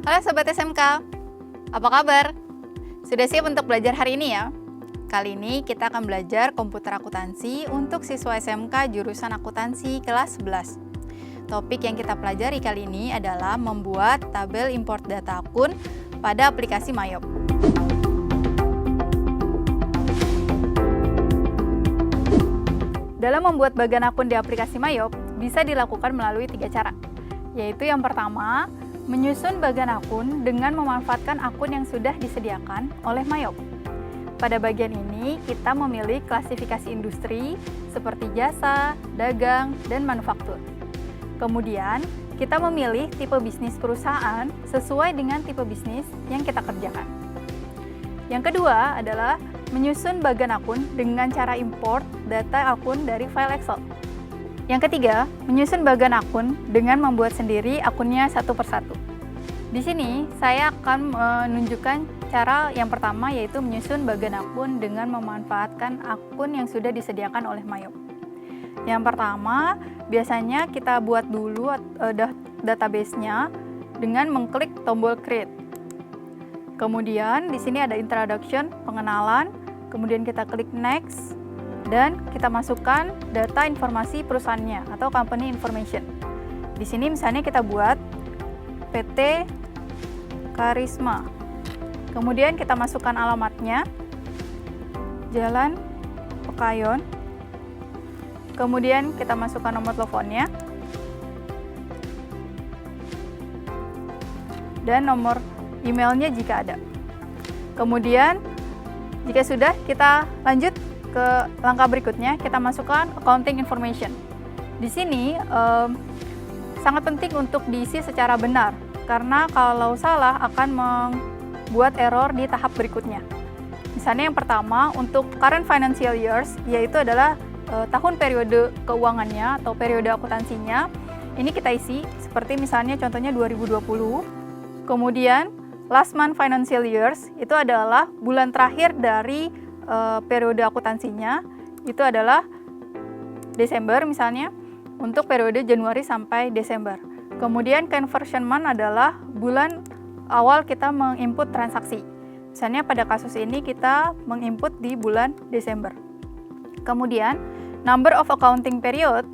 Halo Sobat SMK, apa kabar? Sudah siap untuk belajar hari ini ya? Kali ini kita akan belajar komputer akuntansi untuk siswa SMK jurusan akuntansi kelas 11. Topik yang kita pelajari kali ini adalah membuat tabel import data akun pada aplikasi Mayop. Dalam membuat bagian akun di aplikasi Mayop, bisa dilakukan melalui 3 cara, yaitu yang pertama, menyusun bagian akun dengan memanfaatkan akun yang sudah disediakan oleh Mayop. Pada bagian ini, kita memilih klasifikasi industri seperti jasa, dagang, dan manufaktur. Kemudian, kita memilih tipe bisnis perusahaan sesuai dengan tipe bisnis yang kita kerjakan. Yang kedua adalah menyusun bagian akun dengan cara import data akun dari file Excel. Yang ketiga, menyusun bagian akun dengan membuat sendiri akunnya satu persatu. Di sini, saya akan menunjukkan cara yang pertama, yaitu menyusun bagian akun dengan memanfaatkan akun yang sudah disediakan oleh Mayop. Yang pertama, biasanya kita buat dulu database-nya dengan mengklik tombol Create. Kemudian, di sini ada Introduction, pengenalan, kemudian kita klik Next, dan kita masukkan data informasi perusahaannya atau company information. Di sini misalnya kita buat PT Karisma. Kemudian kita masukkan alamatnya, Jalan Pekayon. Kemudian kita masukkan nomor teleponnya dan nomor emailnya jika ada. Kemudian jika sudah, kita lanjut ke langkah berikutnya, kita masukkan accounting information. Di sini sangat penting untuk diisi secara benar, karena kalau salah akan membuat error di tahap berikutnya. Misalnya yang pertama, untuk current financial years, yaitu adalah tahun periode keuangannya atau periode akuntansinya, ini kita isi seperti misalnya contohnya 2020. Kemudian last month financial years, itu adalah bulan terakhir dari periode akuntansinya, itu adalah Desember misalnya, untuk periode Januari sampai Desember. Kemudian conversion month adalah bulan awal kita menginput transaksi. Misalnya pada kasus ini kita menginput di bulan Desember. Kemudian number of accounting period,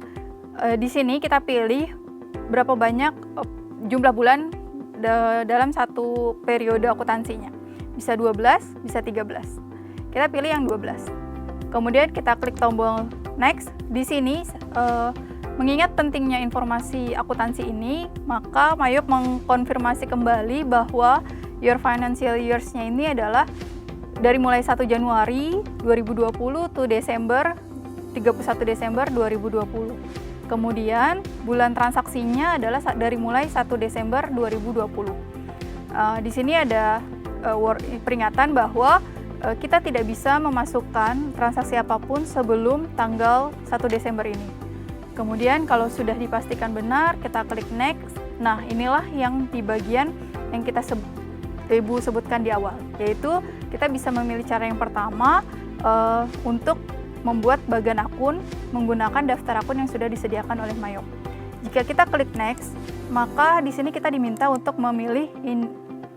di sini kita pilih berapa banyak jumlah bulan dalam satu periode akuntansinya. Bisa 12, bisa 13. Kita pilih yang 12. Kemudian kita klik tombol Next. Di sini mengingat pentingnya informasi akuntansi ini, maka Mayop mengkonfirmasi kembali bahwa your financial years-nya ini adalah dari mulai 1 Januari 2020 to 31 Desember 2020. Kemudian bulan transaksinya adalah dari mulai 1 Desember 2020. Di sini ada peringatan bahwa kita tidak bisa memasukkan transaksi apapun sebelum tanggal 1 Desember ini. Kemudian kalau sudah dipastikan benar, kita klik Next. Nah, inilah yang di bagian yang Ibu sebutkan di awal, yaitu kita bisa memilih cara yang pertama untuk membuat bagian akun menggunakan daftar akun yang sudah disediakan oleh Mayop. Jika kita klik Next, maka di sini kita diminta untuk memilih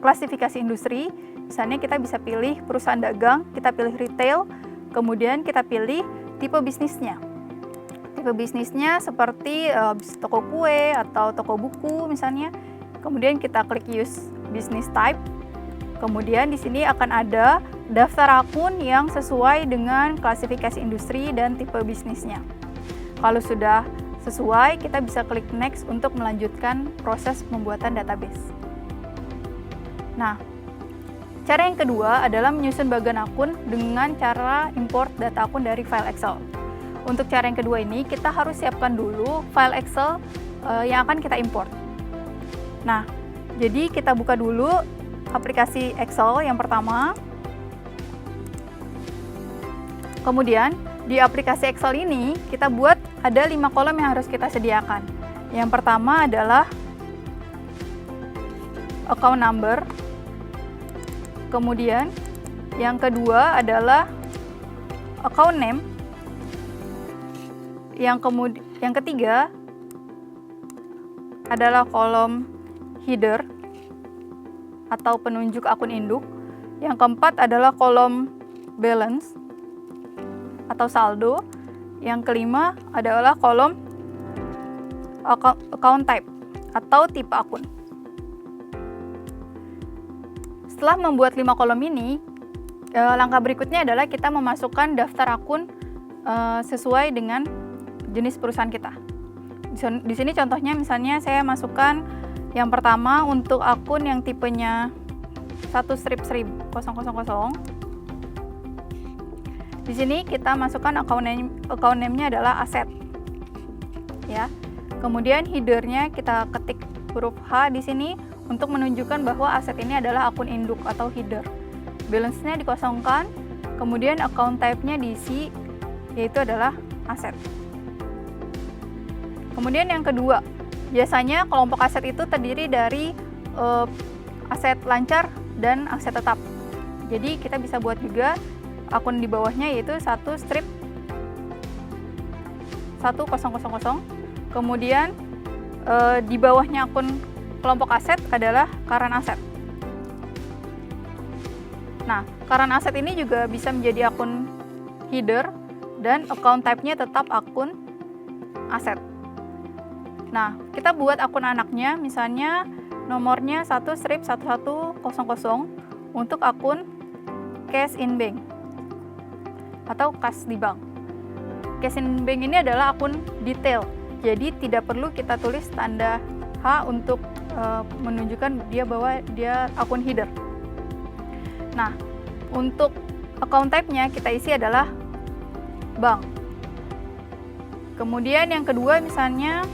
klasifikasi industri. Misalnya kita bisa pilih perusahaan dagang, kita pilih retail, kemudian kita pilih tipe bisnisnya. Tipe bisnisnya seperti toko kue atau toko buku misalnya. Kemudian kita klik Use Business Type. Kemudian di sini akan ada daftar akun yang sesuai dengan klasifikasi industri dan tipe bisnisnya. Kalau sudah sesuai, kita bisa klik Next untuk melanjutkan proses pembuatan database. Nah, cara yang kedua adalah menyusun bagian akun dengan cara import data akun dari file Excel. Untuk cara yang kedua ini, kita harus siapkan dulu file Excel yang akan kita import. Nah, jadi kita buka dulu aplikasi Excel yang pertama. Kemudian, di aplikasi Excel ini, kita buat ada 5 kolom yang harus kita sediakan. Yang pertama adalah account number. Kemudian yang kedua adalah account name. Yang ketiga adalah kolom header. atau penunjuk akun induk. Yang keempat adalah kolom balance atau saldo. Yang kelima adalah kolom account type atau tipe akun. Setelah membuat 5 kolom ini, langkah berikutnya adalah kita memasukkan daftar akun sesuai dengan jenis perusahaan kita. Di sini contohnya misalnya saya masukkan yang pertama untuk akun yang tipenya 1/1000. Di sini kita masukkan account name-nya adalah aset. Ya. Kemudian header-nya kita ketik huruf H di sini untuk menunjukkan bahwa aset ini adalah akun induk atau header. Balance-nya dikosongkan, kemudian account type-nya diisi, yaitu adalah aset. Kemudian yang kedua, biasanya kelompok aset itu terdiri dari aset lancar dan aset tetap. Jadi kita bisa buat juga akun di bawahnya yaitu 1/1000. Kemudian di bawahnya akun kelompok aset adalah current asset. Nah, current asset ini juga bisa menjadi akun header dan account type-nya tetap akun aset. Nah, kita buat akun anaknya, misalnya nomornya 1/1100 untuk akun cash in bank atau kas di bank. Cash in bank ini adalah akun detail, jadi tidak perlu kita tulis tanda H untuk menunjukkan bahwa dia akun header. Nah, untuk account type-nya kita isi adalah bank. Kemudian yang kedua misalnya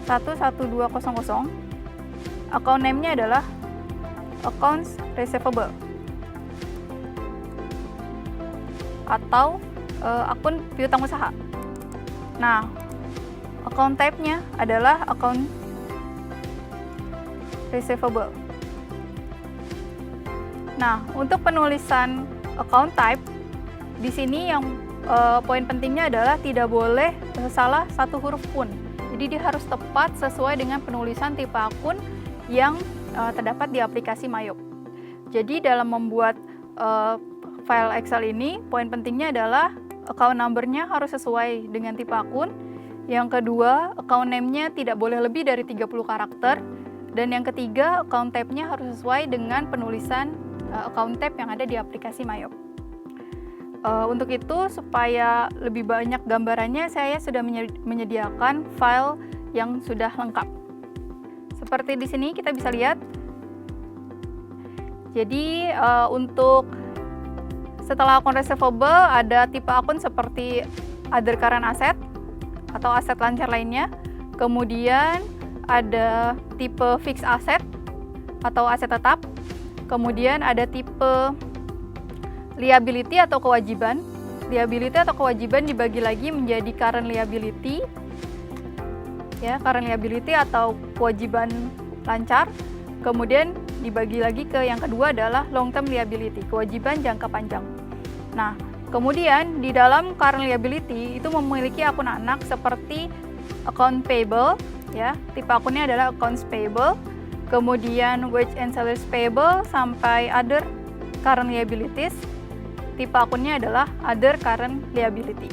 11200, account name-nya adalah accounts receivable atau akun piutang usaha. Nah, account type-nya adalah account receivable. Nah, untuk penulisan account type di sini yang poin pentingnya adalah tidak boleh salah satu huruf pun. Jadi dia harus tepat sesuai dengan penulisan tipe akun yang terdapat di aplikasi Mayop. Jadi dalam membuat file Excel ini, poin pentingnya adalah account number-nya harus sesuai dengan tipe akun. Yang kedua, account name-nya tidak boleh lebih dari 30 karakter. Dan yang ketiga, account type-nya harus sesuai dengan penulisan account type yang ada di aplikasi Mayop. Untuk itu, supaya lebih banyak gambarannya, saya sudah menyediakan file yang sudah lengkap. Seperti di sini kita bisa lihat. Jadi untuk setelah akun receivable ada tipe akun seperti other current asset atau aset lancar lainnya. Kemudian ada tipe fixed asset atau aset tetap. Kemudian ada tipe liability atau kewajiban. Liability atau kewajiban dibagi lagi menjadi current liability, ya, current liability atau kewajiban lancar. Kemudian dibagi lagi ke yang kedua adalah long term liability, kewajiban jangka panjang. Nah, kemudian di dalam current liability itu memiliki akun anak seperti account payable, ya, tipe akunnya adalah accounts payable. Kemudian wage and salaries payable sampai other current liabilities. Tipe akunnya adalah other current liability.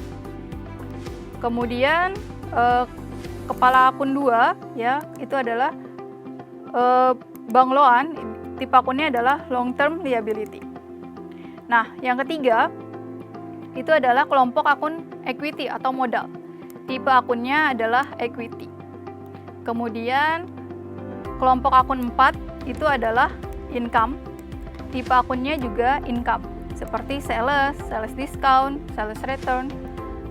Kemudian kepala akun 2, ya, itu adalah bank loan, tipe akunnya adalah long term liability. Nah, yang ketiga itu adalah kelompok akun equity atau modal. Tipe akunnya adalah equity. Kemudian kelompok akun 4 itu adalah income. Tipe akunnya juga income, seperti sales discount, sales return.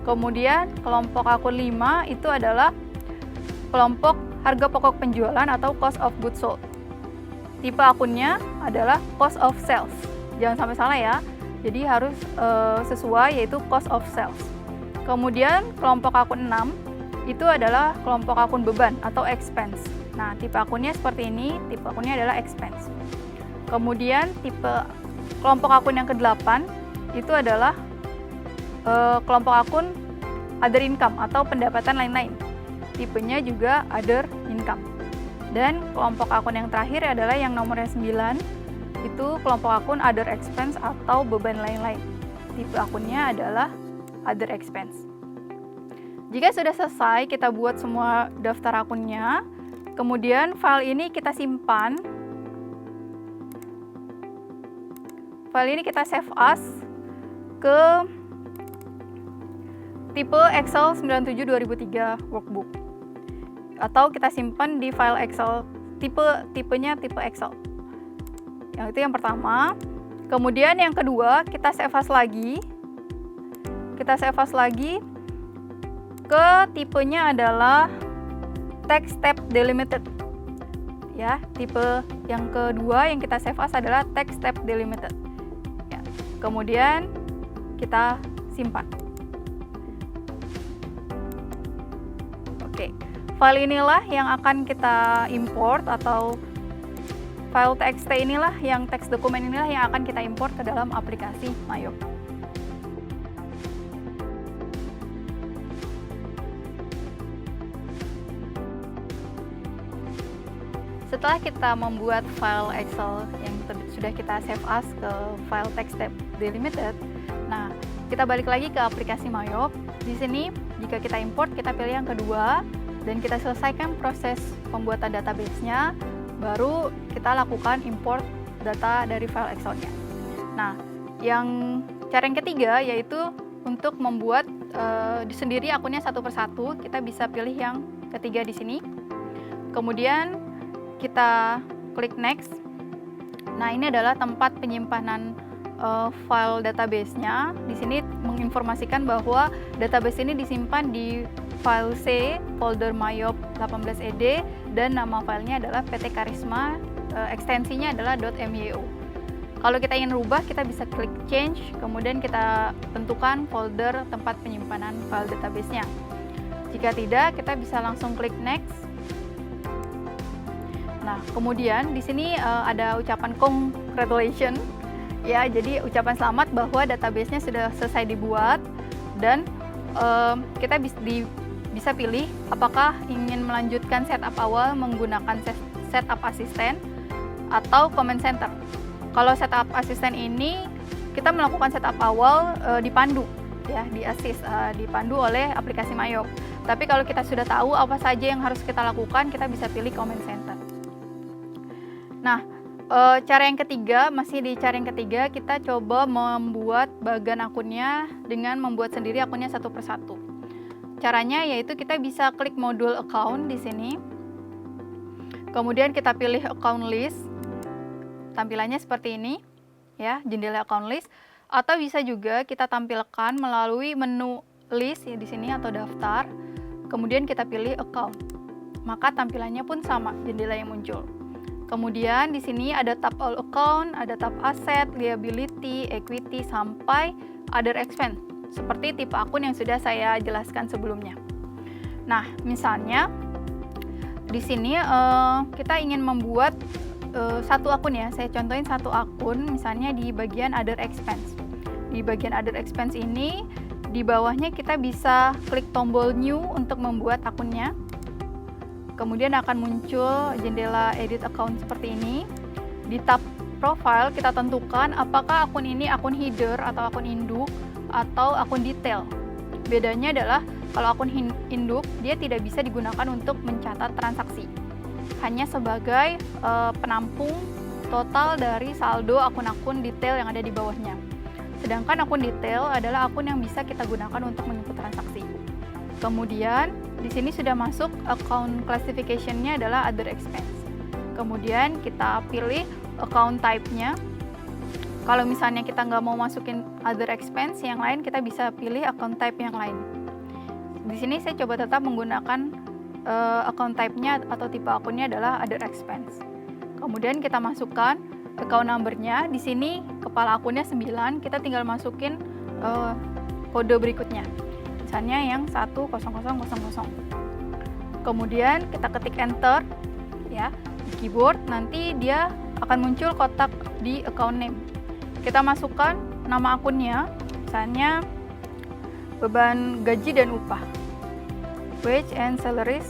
Kemudian kelompok akun 5 itu adalah kelompok harga pokok penjualan atau cost of goods sold. Tipe akunnya adalah cost of sales. Jangan sampai salah ya. Jadi harus sesuai, yaitu cost of sales. Kemudian kelompok akun 6 itu adalah kelompok akun beban atau expense. Nah, tipe akunnya seperti ini, tipe akunnya adalah expense. Kemudian kelompok akun yang ke-8 itu adalah kelompok akun other income atau pendapatan lain-lain. Tipenya juga other income. Dan kelompok akun yang terakhir adalah yang nomornya 9, itu kelompok akun other expense atau beban lain-lain. Tipe akunnya adalah other expense. Jika sudah selesai kita buat semua daftar akunnya, kemudian file ini kita simpan. File ini kita save as ke tipe Excel 97 2003 workbook, atau kita simpan di file Excel tipenya tipe Excel. Yang itu yang pertama. Kemudian yang kedua, kita save as lagi. Kita save as lagi ke tipenya adalah text tab delimited. Ya, tipe yang kedua yang kita save as adalah text tab delimited. Ya. Kemudian kita simpan. Oke, file inilah yang akan kita import, atau file txt inilah yang teks dokumen inilah yang akan kita import ke dalam aplikasi Mayop. Setelah kita membuat file Excel yang sudah kita save as ke file text tab delimited, nah kita balik lagi ke aplikasi Mayop. Di sini jika kita import, kita pilih yang kedua dan kita selesaikan proses pembuatan database-nya, baru kita lakukan import data dari file Excel-nya. Nah, cara yang ketiga yaitu untuk membuat sendiri akunnya satu persatu. Kita bisa pilih yang ketiga di sini. Kemudian kita klik next. Nah, ini adalah tempat penyimpanan file database-nya. Di sini menginformasikan bahwa database ini disimpan di file C, folder Mayop 18ed, dan nama filenya adalah PT Karisma, ekstensinya adalah .myo. Kalau kita ingin rubah, kita bisa klik change, kemudian kita tentukan folder tempat penyimpanan file database-nya. Jika tidak, kita bisa langsung klik next. Nah, kemudian di sini ada ucapan congratulations, ya, jadi ucapan selamat bahwa database-nya sudah selesai dibuat, dan kita bisa pilih apakah ingin melanjutkan setup awal menggunakan setup asisten atau command center. Kalau setup asisten ini kita melakukan setup awal dipandu, ya, dipandu oleh aplikasi Mayop. Tapi kalau kita sudah tahu apa saja yang harus kita lakukan, kita bisa pilih command center. Nah, cara yang ketiga, masih di cara yang ketiga, kita coba membuat bagan akunnya dengan membuat sendiri akunnya satu persatu. Caranya yaitu kita bisa klik modul account di sini. Kemudian kita pilih account list. Tampilannya seperti ini, ya, jendela account list. Atau bisa juga kita tampilkan melalui menu list ya di sini atau daftar. Kemudian kita pilih account. Maka tampilannya pun sama, jendela yang muncul. Kemudian di sini ada tab all account, ada tab asset, liability, equity, sampai other expense, seperti tipe akun yang sudah saya jelaskan sebelumnya. Nah, misalnya di sini kita ingin membuat satu akun, ya. Saya contohin satu akun, misalnya di bagian other expense. Di bagian other expense ini, di bawahnya kita bisa klik tombol new untuk membuat akunnya. Kemudian akan muncul jendela edit account seperti ini. Di tab profile kita tentukan apakah akun ini akun header atau akun induk atau akun detail. Bedanya adalah kalau akun induk dia tidak bisa digunakan untuk mencatat transaksi, hanya sebagai penampung total dari saldo akun-akun detail yang ada di bawahnya. Sedangkan akun detail adalah akun yang bisa kita gunakan untuk menginput transaksi. Kemudian di sini sudah masuk account classification-nya adalah other expense. Kemudian kita pilih account type-nya. Kalau misalnya kita nggak mau masukin other expense yang lain, kita bisa pilih account type yang lain. Di sini saya coba tetap menggunakan account type-nya atau tipe akunnya adalah other expense. Kemudian kita masukkan account number-nya. Di sini kepala akunnya 9, kita tinggal masukin kode berikutnya. Misalnya yang 10000. Kemudian kita ketik enter, ya, di keyboard. Nanti dia akan muncul kotak di account name. Kita masukkan nama akunnya, misalnya beban gaji dan upah, wage and salaries.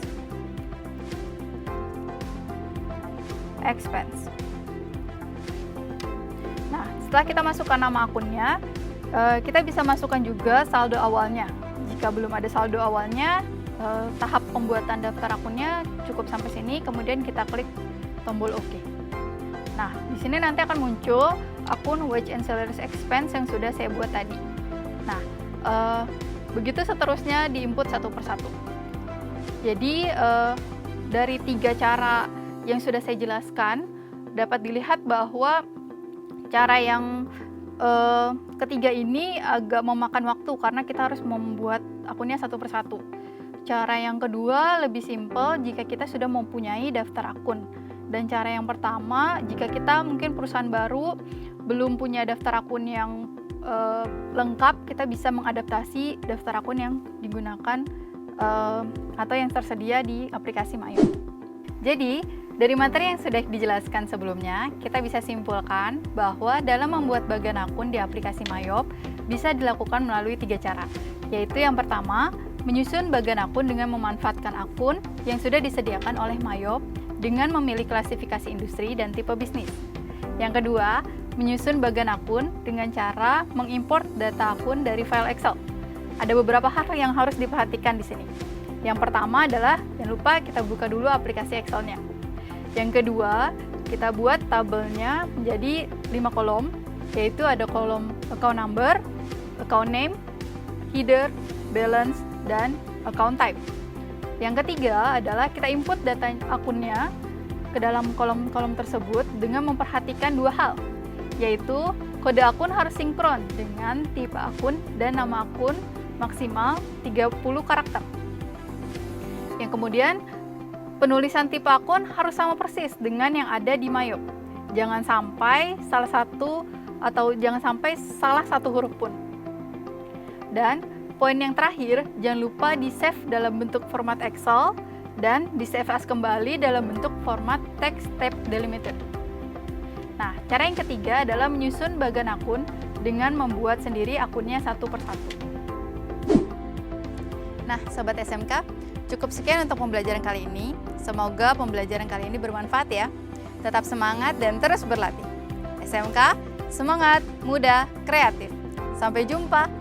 expense. Nah, setelah kita masukkan nama akunnya, kita bisa masukkan juga saldo awalnya. Jika belum ada saldo awalnya, tahap pembuatan daftar akunnya cukup sampai sini, kemudian kita klik tombol OK. Nah, di sini nanti akan muncul akun wage and salaries expense yang sudah saya buat tadi. Nah, begitu seterusnya diinput satu persatu. Jadi, dari 3 cara yang sudah saya jelaskan, dapat dilihat bahwa cara yang ketiga ini agak memakan waktu karena kita harus membuat akunnya satu persatu. Cara yang kedua lebih simpel jika kita sudah mempunyai daftar akun. Dan cara yang pertama, jika kita mungkin perusahaan baru belum punya daftar akun yang lengkap, kita bisa mengadaptasi daftar akun yang digunakan atau yang tersedia di aplikasi Mayop. Jadi, dari materi yang sudah dijelaskan sebelumnya, kita bisa simpulkan bahwa dalam membuat bagian akun di aplikasi Mayop bisa dilakukan melalui 3 cara, yaitu yang pertama, menyusun bagian akun dengan memanfaatkan akun yang sudah disediakan oleh Mayop dengan memilih klasifikasi industri dan tipe bisnis. Yang kedua, menyusun bagian akun dengan cara mengimport data akun dari file Excel. Ada beberapa hal yang harus diperhatikan di sini. Yang pertama adalah, jangan lupa kita buka dulu aplikasi Excel-nya. Yang kedua, kita buat tabelnya menjadi 5 kolom, yaitu ada kolom account number, account name, header, balance, dan account type. Yang ketiga adalah kita input data akunnya ke dalam kolom-kolom tersebut dengan memperhatikan 2 hal, yaitu kode akun harus sinkron dengan tipe akun dan nama akun maksimal 30 karakter. Yang kemudian, penulisan tipe akun harus sama persis dengan yang ada di Mayop. Jangan sampai salah satu huruf pun. Dan poin yang terakhir, jangan lupa di-save dalam bentuk format Excel dan di-save as kembali dalam bentuk format text tab delimited. Nah, cara yang ketiga adalah menyusun bagian akun dengan membuat sendiri akunnya satu persatu. Nah, Sobat SMK, cukup sekian untuk pembelajaran kali ini. Semoga pembelajaran kali ini bermanfaat ya. Tetap semangat dan terus berlatih. SMK, semangat, muda, kreatif. Sampai jumpa.